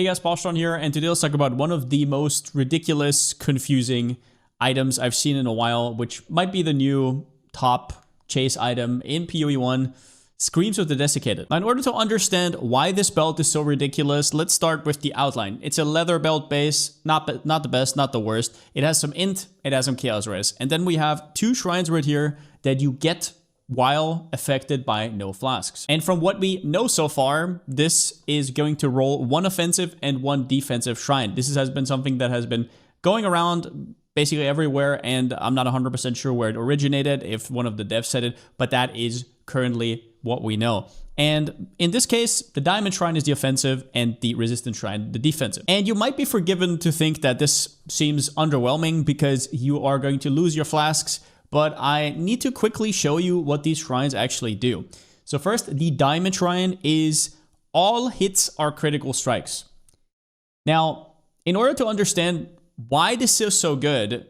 Hey guys, Palsteron here, and today let's talk about one of the most ridiculous, confusing items I've seen in a while, which might be the new top chase item in PoE 1, Screams of the Desiccated. Now, in order to understand why this belt is so ridiculous, let's start with the outline. It's a leather belt base, not the best, not the worst. It has some int, it has some chaos res. And then we have two shrines right here that you get while affected by no flasks. And from what we know so far, this is going to roll one offensive and one defensive shrine. This has been something that has been going around basically everywhere, and I'm not 100% sure where it originated, if one of the devs said it, but that is currently what we know. And in this case, the diamond shrine is the offensive and the resistance shrine the defensive. And you might be forgiven to think that this seems underwhelming because you are going to lose your flasks, but I need to quickly show you what these shrines actually do. So first, the diamond shrine is all hits are critical strikes. Now, in order to understand why this is so good,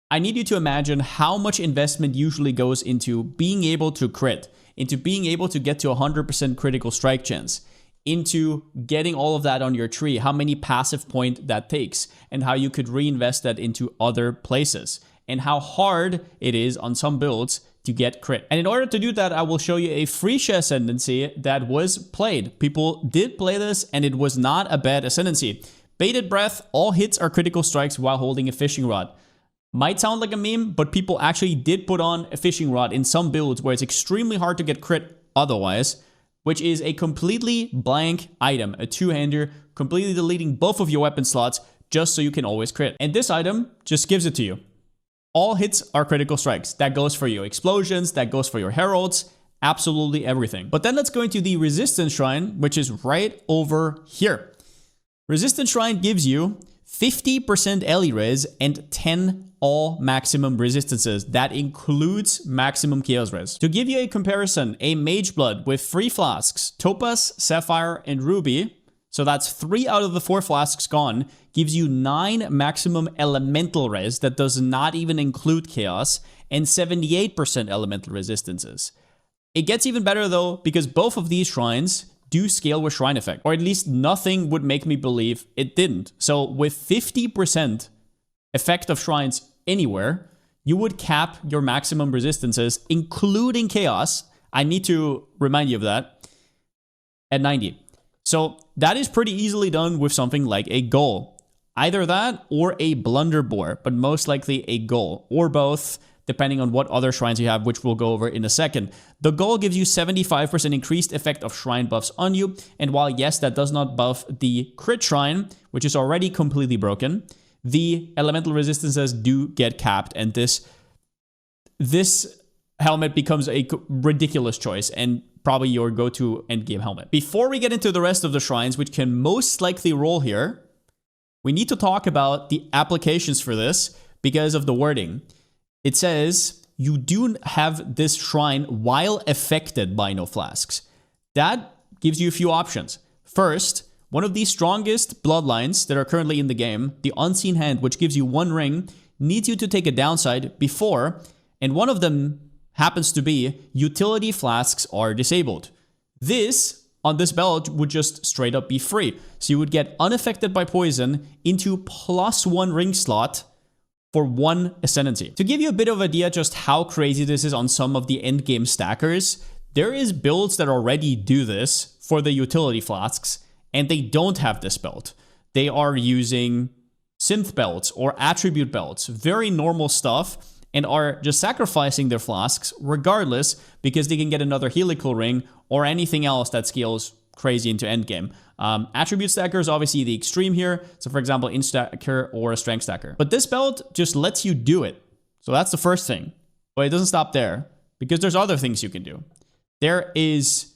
I need you to imagine how much investment usually goes into being able to crit, into being able to get to 100% critical strike chance, into getting all of that on your tree, how many passive point that takes, and how you could reinvest that into other places, and how hard it is on some builds to get crit. And in order to do that, I will show you a Freesia ascendancy that was played. People did play this, and it was not a bad ascendancy. Bated Breath, all hits are critical strikes while holding a fishing rod. Might sound like a meme, but people actually did put on a fishing rod in some builds where it's extremely hard to get crit otherwise, which is a completely blank item, a two-hander, completely deleting both of your weapon slots just so you can always crit. And this item just gives it to you. All hits are critical strikes. That goes for your explosions, that goes for your heralds, absolutely everything. But then let's go into the resistance shrine, which is right over here. Resistance shrine gives you 50% Ellie res and 10 all maximum resistances. That includes maximum chaos res. To give you a comparison, a Mageblood with 3 flasks, Topaz, Sapphire, and Ruby, so that's 3 out of the 4 flasks gone, gives you 9 maximum elemental res that does not even include chaos, and 78% elemental resistances. It gets even better though, because both of these shrines do scale with shrine effect, or at least nothing would make me believe it didn't. So with 50% effect of shrines anywhere, you would cap your maximum resistances, including chaos. I need to remind you of that, at 90. So that is pretty easily done with something like a goal. Either that or a blunderbore, but most likely a goal, or both, depending on what other shrines you have, which we'll go over in a second. The goal gives you 75% increased effect of shrine buffs on you, and while yes, that does not buff the crit shrine, which is already completely broken, the elemental resistances do get capped, and this helmet becomes a ridiculous choice, and probably your go-to endgame helmet. Before we get into the rest of the shrines, which can most likely roll here, we need to talk about the applications for this because of the wording. It says you do have this shrine while affected by no flasks. That gives you a few options. First, one of the strongest bloodlines that are currently in the game, the Unseen Hand, which gives you 1 ring, needs you to take a downside before, and one of them happens to be utility flasks are disabled. This, on this belt, would just straight up be free. So you would get unaffected by poison into +1 ring slot for 1 ascendancy. To give you a bit of idea just how crazy this is on some of the endgame stackers, there is builds that already do this for the utility flasks, and they don't have this belt. They are using synth belts or attribute belts, very normal stuff, and are just sacrificing their flasks regardless because they can get another helical ring or anything else that scales crazy into endgame. Attribute stacker is obviously the extreme here. So for example, int stacker or a strength stacker. But this belt just lets you do it. So that's the first thing. But it doesn't stop there because there's other things you can do. There is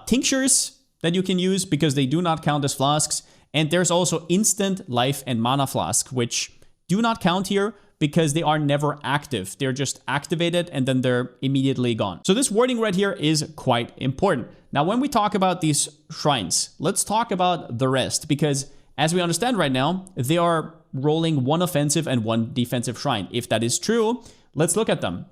tinctures that you can use because they do not count as flasks. And there's also instant life and mana flask, which do not count here because they are never active. They're just activated and then they're immediately gone. So this wording right here is quite important. Now, when we talk about these shrines, let's talk about the rest, because as we understand right now, they are rolling 1 offensive and 1 defensive shrine. If that is true, let's look at them.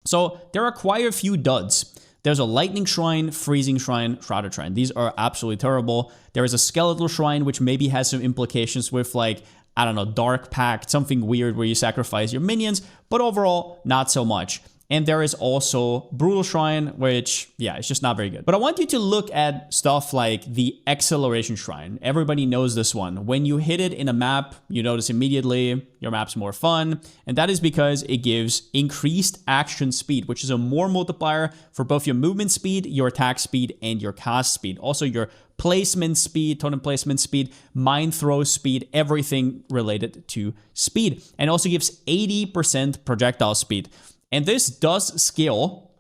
So there are quite a few duds. There's a Lightning Shrine, Freezing Shrine, Shrouded Shrine. These are absolutely terrible. There is a Skeletal Shrine, which maybe has some implications with like, I don't know, Dark Pact, something weird where you sacrifice your minions, but overall, not so much. And there is also Brutal Shrine, which, yeah, it's just not very good. But I want you to look at stuff like the Acceleration Shrine. Everybody knows this one. When you hit it in a map, you notice immediately your map's more fun. And that is because it gives increased action speed, which is a more multiplier for both your movement speed, your attack speed, and your cast speed. Also your placement speed, totem placement speed, mind throw speed, everything related to speed. And also gives 80% projectile speed. And this does scale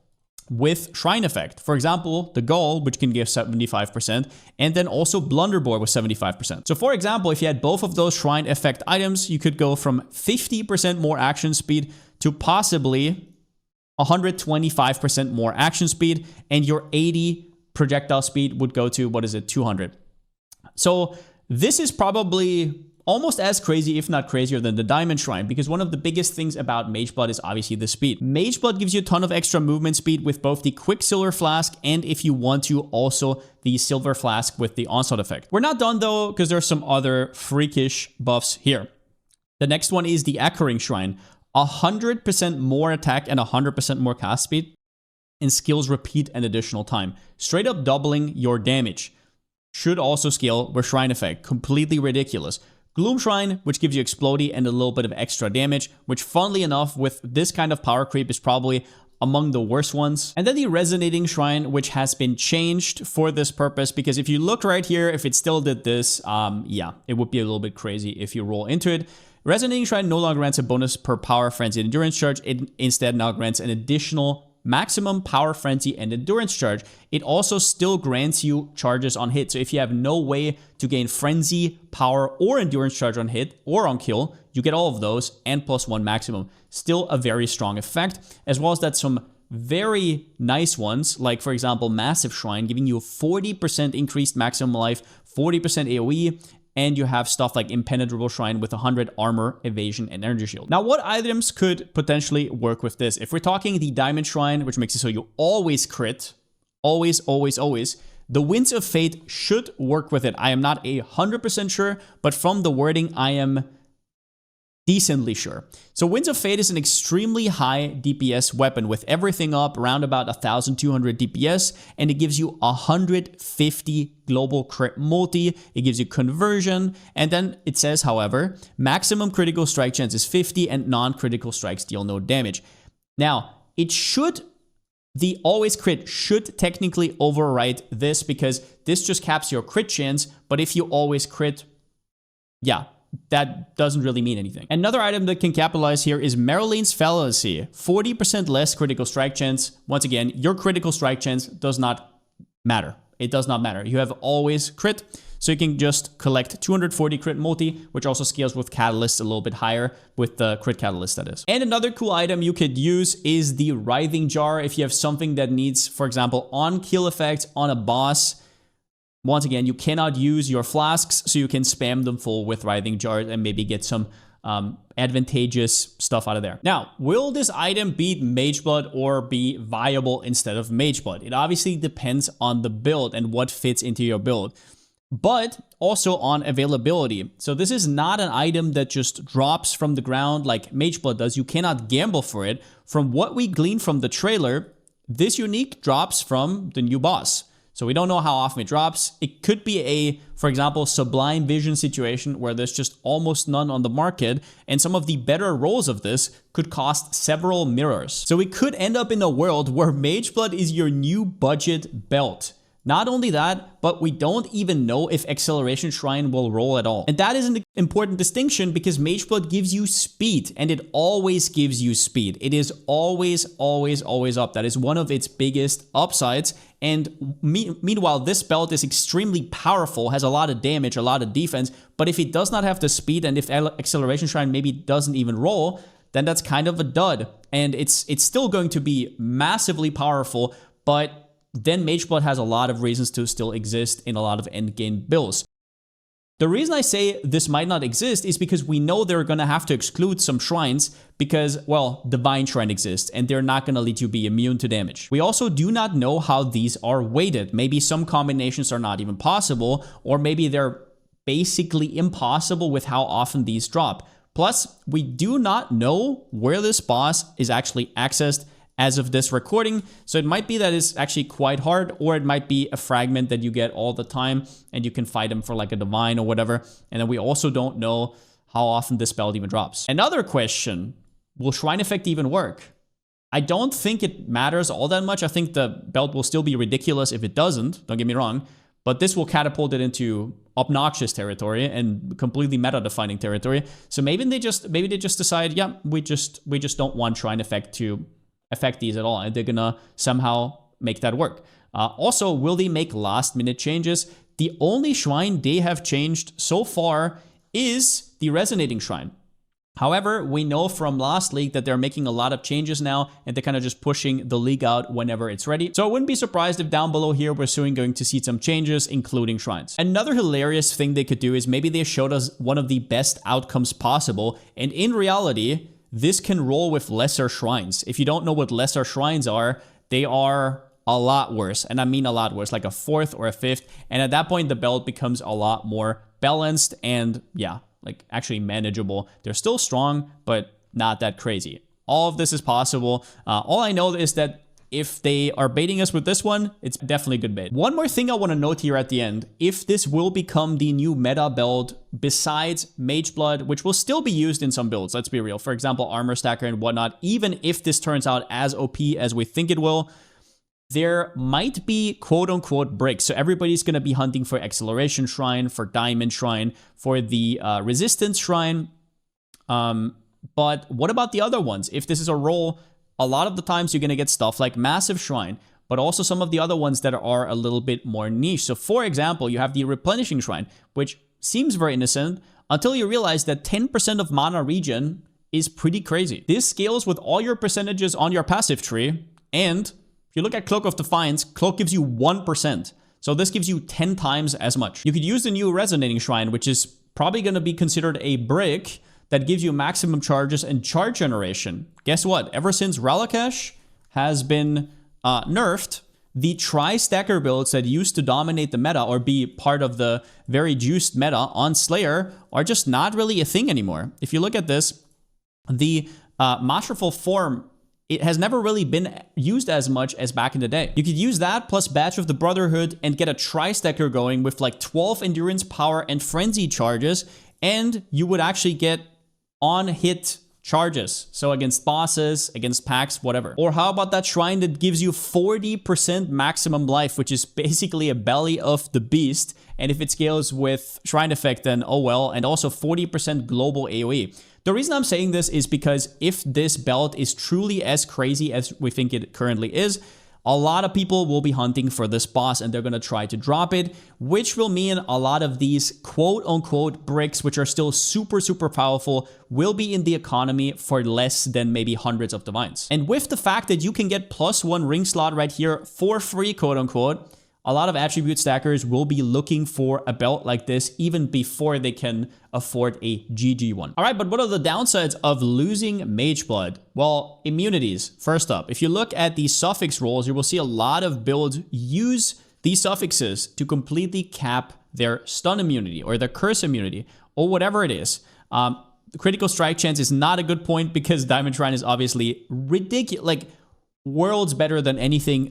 with Shrine Effect. For example, the Gull, which can give 75%, and then also Blunderboy with 75%. So for example, if you had both of those Shrine Effect items, you could go from 50% more action speed to possibly 125% more action speed, and your 80 projectile speed would go to, what is it, 200. So this is probably almost as crazy, if not crazier, than the Diamond Shrine, because one of the biggest things about Mageblood is obviously the speed. Mageblood gives you a ton of extra movement speed with both the Quicksilver Flask and, if you want to, also the Silver Flask with the Onslaught effect. We're not done though, because there's some other freakish buffs here. The next one is the Echoing Shrine. 100% more attack and 100% more cast speed, and skills repeat an additional time. Straight up doubling your damage. Should also scale with Shrine Effect. Completely ridiculous. Gloom Shrine, which gives you Explodey and a little bit of extra damage, which funnily enough, with this kind of power creep, is probably among the worst ones. And then the Resonating Shrine, which has been changed for this purpose, because if you look right here, if it still did this, yeah, it would be a little bit crazy if you roll into it. Resonating Shrine no longer grants a bonus per Power Frenzy and Endurance charge. It instead now grants an additional maximum Power Frenzy and Endurance charge. It also still grants you charges on hit. So if you have no way to gain Frenzy, Power, or Endurance charge on hit or on kill, you get all of those and +1 maximum. Still a very strong effect, as well as that some very nice ones, like for example, Massive Shrine, giving you a 40% increased maximum life, 40% AoE, and you have stuff like Impenetrable Shrine with 100 armor, evasion, and energy shield. Now, what items could potentially work with this? If we're talking the Diamond Shrine, which makes it so you always crit, always, the Winds of Fate should work with it. I am not 100% sure, but from the wording, I am decently sure. So Winds of Fate is an extremely high DPS weapon with everything up around about 1200 DPS, and it gives you 150 global crit multi. It gives you conversion, and then it says, however, maximum critical strike chance is 50 and non-critical strikes deal no damage. Now, it should, the always crit should technically overwrite this, because this just caps your crit chance, but if you always crit, yeah, that doesn't really mean anything. Another item that can capitalize here is Maralene's Fallacy. 40% less critical strike chance. Once again, your critical strike chance does not matter. It does not matter. You have always crit, so you can just collect 240 crit multi, which also scales with Catalyst a little bit higher, with the crit Catalyst, that is. And another cool item you could use is the Writhing Jar. If you have something that needs, for example, on-kill effects on a boss, once again, you cannot use your flasks, so you can spam them full with Writhing Jars and maybe get some advantageous stuff out of there. Now, will this item beat Mageblood or be viable instead of Mageblood? It obviously depends on the build and what fits into your build, but also on availability. So this is not an item that just drops from the ground like Mageblood does. You cannot gamble for it. From what we gleaned from the trailer, this unique drops from the new boss. So we don't know how often it drops. It could be a, for example, Sublime Vision situation where there's just almost none on the market, and some of the better rolls of this could cost several mirrors. So we could end up in a world where Mageblood is your new budget belt. Not only that, but we don't even know if Acceleration Shrine will roll at all. And that is an important distinction, because Mageblood gives you speed, and it always gives you speed. It is always up. That is one of its biggest upsides. And meanwhile, this belt is extremely powerful, has a lot of damage, a lot of defense, but if it does not have the speed, and if Acceleration Shrine maybe doesn't even roll, then that's kind of a dud. And it's still going to be massively powerful, but then Mageblood has a lot of reasons to still exist in a lot of endgame builds. The reason I say this might not exist is because we know they're going to have to exclude some shrines because, well, Divine Shrine exists and they're not going to let you be immune to damage. We also do not know how these are weighted. Maybe some combinations are not even possible, or maybe they're basically impossible with how often these drop. Plus, we do not know where this boss is actually accessed as of this recording, so it might be that it's actually quite hard, or it might be a fragment that you get all the time and you can fight him for like a divine or whatever. And then we also don't know how often this belt even drops. Another question, will Shrine Effect even work? I don't think it matters all that much. I think the belt will still be ridiculous if it doesn't, don't get me wrong, but this will catapult it into obnoxious territory and completely meta-defining territory. So maybe they just decide, yeah, we just don't want Shrine Effect to affect these at all, and they're gonna somehow make that work. Also, will they make last minute changes? The only shrine they have changed so far is the Resonating Shrine. However, we know from last league that they're making a lot of changes now, and they're kind of just pushing the league out whenever it's ready. So I wouldn't be surprised if down below here we're soon going to see some changes, including shrines. Another hilarious thing they could do is maybe they showed us one of the best outcomes possible, and in reality, this can roll with lesser shrines. If you don't know what lesser shrines are, they are a lot worse. And I mean a lot worse, like a 4th or a 5th. And at that point, the belt becomes a lot more balanced and, yeah, like actually manageable. They're still strong, but not that crazy. All of this is possible. All I know is that if they are baiting us with this one, it's definitely a good bait. One more thing I want to note here at the end, if this will become the new meta build besides Mageblood, which will still be used in some builds, let's be real. For example, Armor Stacker and whatnot, even if this turns out as OP as we think it will, there might be quote-unquote breaks. So everybody's going to be hunting for Acceleration Shrine, for Diamond Shrine, for the Resistance Shrine. But what about the other ones? If this is a roll, a lot of the times you're going to get stuff like Massive Shrine, but also some of the other ones that are a little bit more niche. So for example, you have the Replenishing Shrine, which seems very innocent until you realize that 10% of mana regen is pretty crazy. This scales with all your percentages on your passive tree. And if you look at Cloak of Defiance, Cloak gives you 1%. So this gives you 10 times as much. You could use the new Resonating Shrine, which is probably going to be considered a brick that gives you maximum charges and charge generation. Guess what? Ever since Ralakash has been nerfed, the tri-stacker builds that used to dominate the meta or be part of the very juiced meta on Slayer are just not really a thing anymore. If you look at this, the Masterful form, it has never really been used as much as back in the day. You could use that plus Badge of the Brotherhood and get a tri-stacker going with like 12 endurance, power, and frenzy charges, and you would actually get on-hit charges. So against bosses, against packs, whatever. Or how about that shrine that gives you 40% maximum life, which is basically a belly of the beast. And if it scales with Shrine Effect, then oh well. And also 40% global AoE. The reason I'm saying this is because if this belt is truly as crazy as we think it currently is, a lot of people will be hunting for this boss and they're going to try to drop it, which will mean a lot of these quote-unquote bricks, which are still super, super powerful, will be in the economy for less than maybe hundreds of divines. And with the fact that you can get +1 ring slot right here for free, quote-unquote, a lot of attribute stackers will be looking for a belt like this even before they can afford a GG one. All right, but what are the downsides of losing Mageblood? Well, immunities, first up. If you look at the suffix rolls, you will see a lot of builds use these suffixes to completely cap their stun immunity or their curse immunity or whatever it is. The critical strike chance is not a good point because Diamond Shrine is obviously ridiculous, like worlds better than anything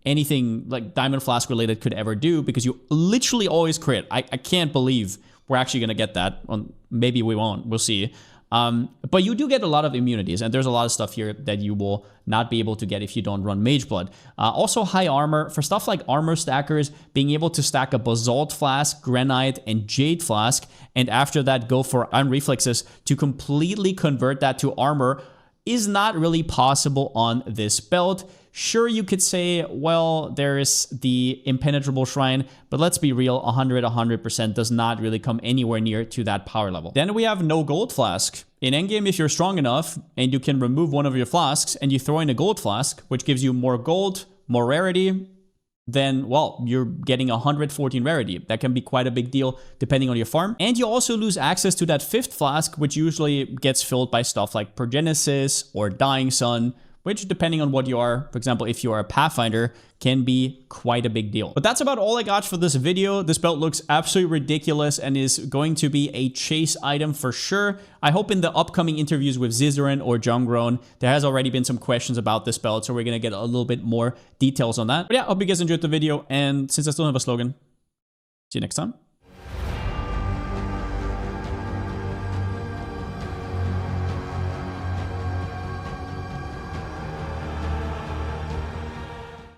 anything like Diamond Flask related could ever do, because you literally always crit. I can't believe we're actually gonna get that. Maybe we won't, we'll see. But you do get a lot of immunities, and there's a lot of stuff here that you will not be able to get if you don't run Mageblood. Also high armor, for stuff like armor stackers, being able to stack a Basalt Flask, Granite, and Jade Flask, and after that go for Unreflexes to completely convert that to armor is not really possible on this belt. Sure, you could say, well, there is the Impenetrable Shrine, but let's be real, 100% does not really come anywhere near to that power level. Then we have no Gold Flask. In endgame, if you're strong enough and you can remove one of your flasks and you throw in a Gold Flask, which gives you more gold, more rarity, then, well, you're getting 114 rarity. That can be quite a big deal depending on your farm. And you also lose access to that 5th flask, which usually gets filled by stuff like Progenesis or Dying Sun, which, depending on what you are, for example, if you are a Pathfinder, can be quite a big deal. But that's about all I got for this video. This belt looks absolutely ridiculous and is going to be a chase item for sure. I hope in the upcoming interviews with Zizaran or Jungrown, there has already been some questions about this belt, so we're going to get a little bit more details on that. But yeah, I hope you guys enjoyed the video, and since I still have a slogan, see you next time.